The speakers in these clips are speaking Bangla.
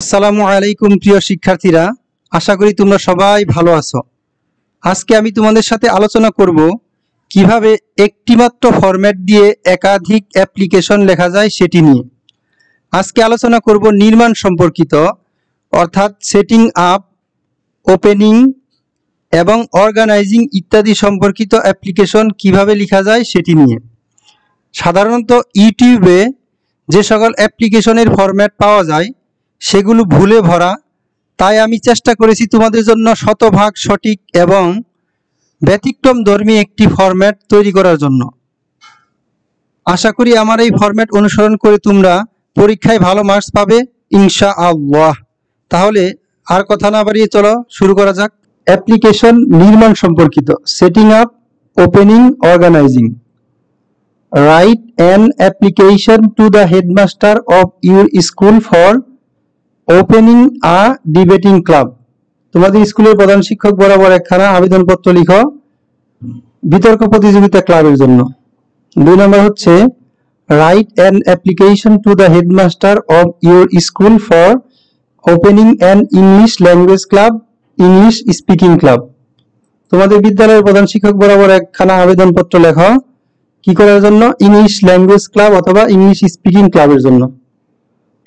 আসসালামু আলাইকুম প্রিয় শিক্ষার্থীরা, আশা করি তোমরা সবাই ভালো আছো। আজকে আমি তোমাদের সাথে আলোচনা করব কিভাবে একটিমাত্র ফরম্যাট দিয়ে একাধিক অ্যাপ্লিকেশন লেখা যায় সেটি নিয়ে। আজকে আলোচনা করব নির্মাণ সম্পর্কিত, অর্থাৎ সেটিং আপ, ওপেনিং এবং অর্গানাইজিং ইত্যাদি সম্পর্কিত অ্যাপ্লিকেশন কিভাবে লেখা যায় সেটি নিয়ে। সাধারণত ইউটিউবে যে সকল অ্যাপ্লিকেশনের ফরম্যাট পাওয়া যায় সেগুলো ভুলে ভরা, তাই আমি চেষ্টা করেছি তোমাদের জন্য শতভাগ সঠিক এবং ব্যতিক্রমধর্মী একটি ফরম্যাট তৈরি করার জন্য। আশা করি আমার এই ফরম্যাট অনুসরণ করে তোমরা পরীক্ষায় ভালো মার্কস পাবে ইনশাআল্লাহ। তাহলে আর কথা না বাড়িয়ে চলো শুরু করা যাক। অ্যাপ্লিকেশন নির্মাণ সম্পর্কিত, setting up, opening, organising. Write an application to the headmaster of your school for opening a debating club. তোমাদের স্কুলের প্রধান শিক্ষক বরাবর একখানা আবেদনপত্র লিখো বিতর্ক প্রতিযোগিতা ক্লাবের জন্য। 2 নম্বর হচ্ছে write an application to the headmaster of your school for opening an English language club, English speaking club. তোমাদের বিদ্যালয়ের প্রধান শিক্ষক বরাবর একখানা আবেদনপত্র লেখো কি করার জন্য? ইংলিশ ল্যাঙ্গুয়েজ ক্লাব অথবা ইংলিশ স্পিকিং ক্লাবের জন্য।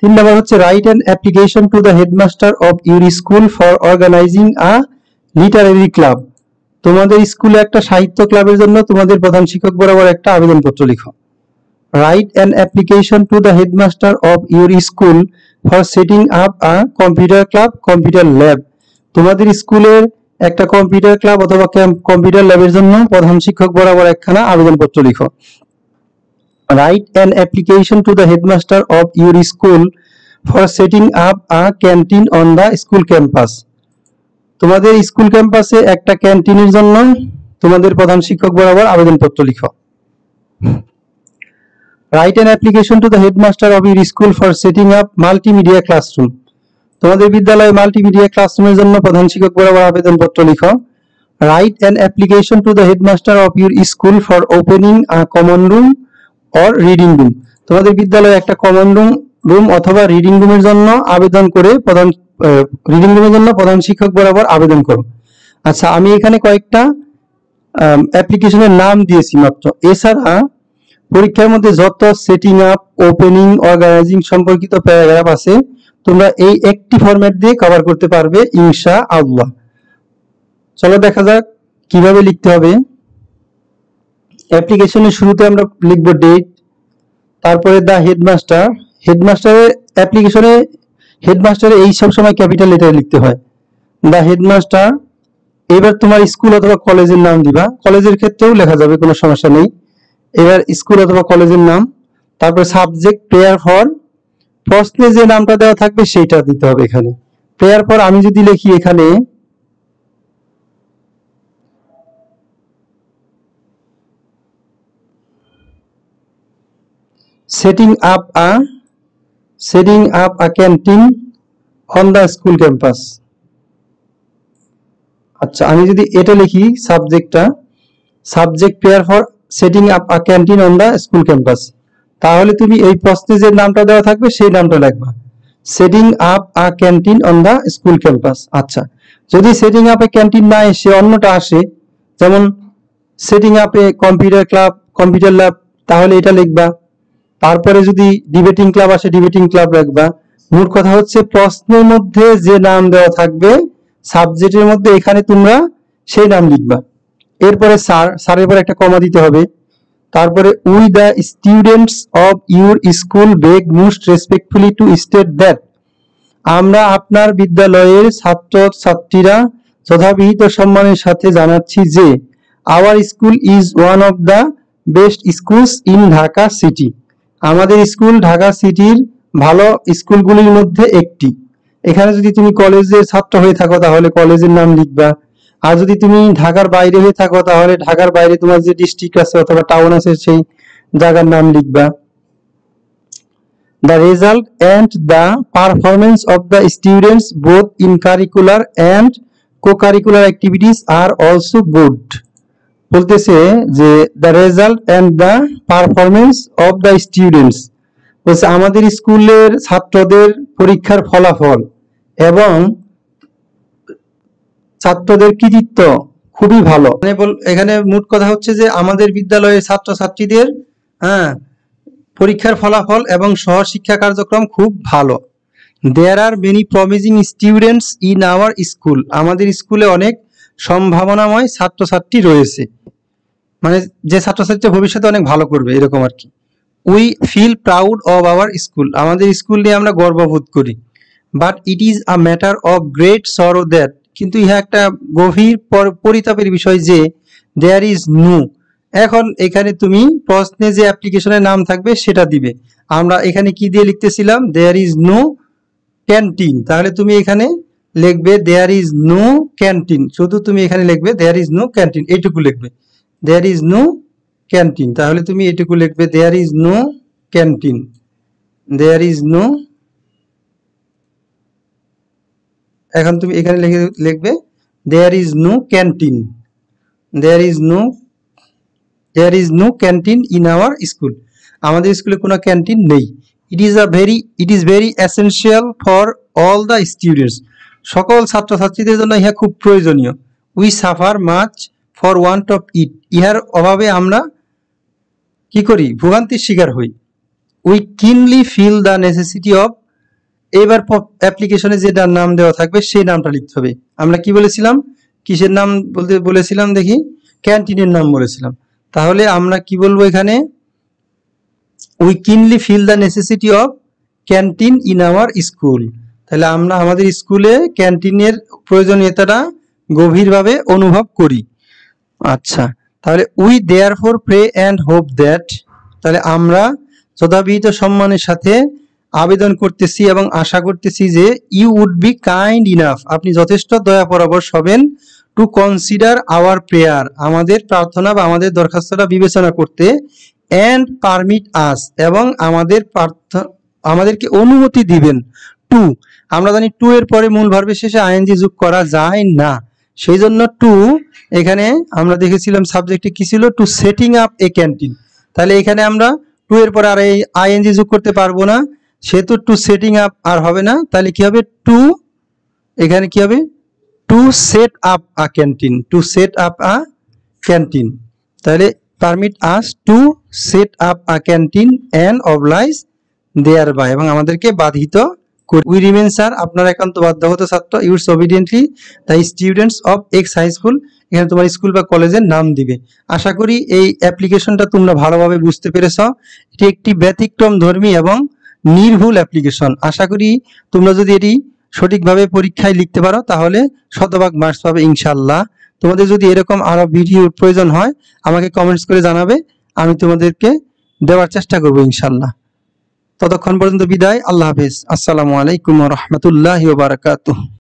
3 নম্বর হচ্ছে write an application to the headmaster of your school for organising a literary club. তোমাদের স্কুলে একটা সাহিত্য ক্লাবের জন্য তোমাদের প্রধান শিক্ষক বরাবর একটা আবেদনপত্র লিখো। Right an application to the headmaster of your school for setting up a computer club, computer lab. তোমাদের স্কুলের একটা কম্পিউটার ক্লাব অথবা কম্পিউটার ল্যাবের জন্য প্রধান শিক্ষক বরাবর একখানা আবেদনপত্র লিখো। Write an application to the headmaster of your school for setting up a canteen on the school campus. তোমাদের স্কুল ক্যাম্পাসে একটা ক্যান্টিনের জন্য তোমাদের প্রধান শিক্ষক বরাবর আবেদনপত্র লিখো। Write an application to the headmaster of your school for setting up multimedia classroom. তোমাদের বিদ্যালয়ে মাল্টিমিডিয়া ক্লাসরুমের জন্য প্রধান শিক্ষক বরাবর আবেদনপত্র লিখো। Write an application to the headmaster of your school for opening a common room or reading room. তোমাদের বিদ্যালয়ে একটা কমন রুম অথবা রিডিং রুমের জন্য আবেদন করে রিডিং রুমের জন্য প্রধান শিক্ষক বরাবর আবেদন করো। আচ্ছা, আমি এখানে কয়েকটা অ্যাপ্লিকেশনের নাম দিয়েছি মাত্র। এছাড়া পরীক্ষার মধ্যে যত সেটিং আপ, ওপেনিং, অর্গানাইজিং সম্পর্কিত প্যারাগ্রাফ আছে তোমরা এই একটি ফরম্যাট দিয়ে কভার করতে পারবে ইনশাআল্লাহ। চলো দেখা যাক কিভাবে লিখতে হবে। অ্যাপ্লিকেশনের শুরুতে আমরা লিখব ডেট, তারপরে দা হেডমাস্টার। হেডমাস্টারের অ্যাপ্লিকেশনে হেডমাস্টারে এই সব সময় ক্যাপিটাল লেটারে লিখতে হয়। The headmaster. এবার তোমার স্কুল অথবা কলেজের নাম দিবা, কলেজের ক্ষেত্রেও লেখা যাবে, কোনো সমস্যা নেই। এবার স্কুল অথবা কলেজের নাম, তারপরে সাবজেক্ট প্রেয়ার ফর, প্রশ্নে যে নামটা দেওয়া থাকবে সেইটা দিতে হবে এখানে। প্রেয়ার ফর আমি যদি লিখি এখানে setting up a canteen on the school campus। আচ্ছা, আমি যদি এটা লিখি subject prayer for setting up a canteen on the school campus, তাহলে তুমি এই প্রশ্নে যে নামটা দেওয়া থাকবে সেই নামটা লিখবা, setting up a canteen on the school campus. আচ্ছা, যদি সেটিং আপ এ ক্যান্টিন না এসে অন্যটা আসে, যেমন setting up a computer club, computer lab, তাহলে এটা লিখবা। তারপরে যদি ডিবেটিং ক্লাব আসে ডিবেটিং ক্লাব রাখবা। মোট কথা হচ্ছে প্রশ্নের মধ্যে যে নাম দেওয়া থাকবে সাবজেক্টের মধ্যে এখানে তোমরা সেই নাম লিখবা। এরপরে স্যারের পর একটা কমা দিতে হবে। তারপরে we the students of your school bag most respectfully two state that. আমরা আপনার বিদ্যালয়ের ছাত্র ছাত্রীরা যথাবিহিত সম্মানের সাথে জানাচ্ছি যে our school is one of the best schools in Dhaka city. আমাদের স্কুল ঢাকা সিটির ভালো স্কুলগুলির মধ্যে একটি। এখানে যদি তুমি কলেজের ছাত্র হয়ে থাকো তাহলে কলেজের নাম লিখবা, আর যদি তুমি ঢাকার বাইরে হয়ে থাকো তাহলে ঢাকার বাইরে তোমার যে ডিস্ট্রিক্ট আছে অথবা টাউন আছে সেই জায়গার নাম লিখবা। The result and the performance of the students both in curricular and co-curricular activities are also good। বলতেছে যে the result and the performance of the students বলছে আমাদের স্কুলের ছাত্রদের পরীক্ষার ফলাফল এবং ছাত্রদের কৃতিত্ব খুবই ভালো। এখানে মোট কথা হচ্ছে যে আমাদের বিদ্যালয়ের ছাত্রছাত্রীদের পরীক্ষার ফলাফল এবং সহশিক্ষা কার্যক্রম খুব ভালো। There are many promising students in our school, আমাদের স্কুলে অনেক সম্ভাবনাময় ছাত্রছাত্রী রয়েছে, মানে যে ছাত্রছাত্রী ভবিষ্যতে অনেক ভালো করবে এরকম আর কি। We feel proud of our school, আমাদের স্কুল নিয়ে আমরা গর্ববোধ করি। But it is a matter of great sorrow that, কিন্তু ইহা একটা গভীর পরিতাপের বিষয় যে দেয়ার ইজ নো, এখন এখানে তুমি প্রশ্নে যে অ্যাপ্লিকেশনের নাম থাকবে সেটা দিবে। আমরা এখানে কি দিয়ে লিখতেছিলাম, দেয়ার ইজ নো ক্যান্টিন, তাহলে তুমি এখানে লিখবে দেয়ার ইজ নো ক্যান্টিন, শুধু তুমি এখানে লিখবে দেয়ার ইজ নো ক্যান্টিন, এইটুকু লিখবে দেয়ার ইজ নো ক্যান্টিন, তাহলে তুমি এইটুকু লিখবে there is no canteen, there is no, এখন তুমি এখানে লিখবে there is no canteen, there is no canteen in our school, আমাদের স্কুলে কোনো ক্যান্টিন নেই। It is very essential for all the students, সকল ছাত্রছাত্রীদের জন্য ইহা খুব প্রয়োজনীয়। We suffer much for want of it, ইহার অভাবে আমরা কি করি, ভোগান্তির শিকার হই। We keenly feel the necessity of, এবার অ্যাপ্লিকেশনে যেটার নাম দেওয়া থাকবে সেই নামটা লিখতে হবে। আমরা কি বলেছিলাম, কিসের নাম বলতে বলেছিলাম দেখি, ক্যান্টিনের নাম বলেছিলাম, তাহলে আমরা কি বলবো এখানে, we keenly feel the necessity of canteen in our school, তাহলে আমরা আমাদের স্কুলে ক্যান্টিনের প্রয়োজনীয়তাটা গভীরভাবে অনুভব করি। আচ্ছা, তাহলে we therefore pray and hope that, তাহলে আমরা যথাবিহিত সম্মানের সাথে আবেদন করতেছি এবং আশা করতেছি যে you would be kind enough, আপনি যথেষ্ট দয়া পরবশ হবেন, টু কনসিডার আওয়ার প্রেয়ার, আমাদের প্রার্থনা বা আমাদের দরখাস্তটা বিবেচনা করতে, অ্যান্ড পারমিট আস, এবং আমাদেরকে অনুমতি দিবেন, টু, আমরা জানি টু এর পরে মূল ভার্বের শেষে আইএনজি যোগ করা যায় না, সেই জন্য টু, এখানে আমরা দেখেছিলাম সাবজেক্টে কি ছিল, two setting up a canteen, তাহলে এখানে আমরা টু এর পরে আর এই আইএনজি যোগ করতে পারবো না, সেহেতু টু সেটিং আপ আর হবে না, তাহলে কি হবে, টু, এখানে কি হবে, to set up a canteen, to set up a canteen, তাহলে permit us to set up a canteen and oblige thereby, এবং আমাদেরকে বাধিত করি। উই রিমেন স্যার, আপনারা একান্ত বাধ্যগত ছাত্র, yours obediently the students of X high school, এখানে তোমার স্কুল বা কলেজের নাম দিবে। আশা করি এই অ্যাপ্লিকেশনটা তোমরা ভালোভাবে বুঝতে পেরেছ, এটি একটি ব্যতিক্রম ধর্মী এবং নির্ভুল অ্যাপ্লিকেশন। আশা করি তোমরা যদি এটি সঠিকভাবে পরীক্ষায় লিখতে পারো তাহলে শতভাগ মার্কস পাবে ইনশাআল্লাহ। তোমাদের যদি এরকম আরো ভিডিওর প্রয়োজন হয় আমাকে কমেন্টস করে জানাবে, আমি তোমাদেরকে দেওয়ার চেষ্টা করবো ইনশাআল্লাহ। ততক্ষণ পর্যন্ত বিদায়, আল্লাহ হাফেজ, আসসালামু আলাইকুম ওয়া রাহমাতুল্লাহি ওয়া বারাকাতুহু।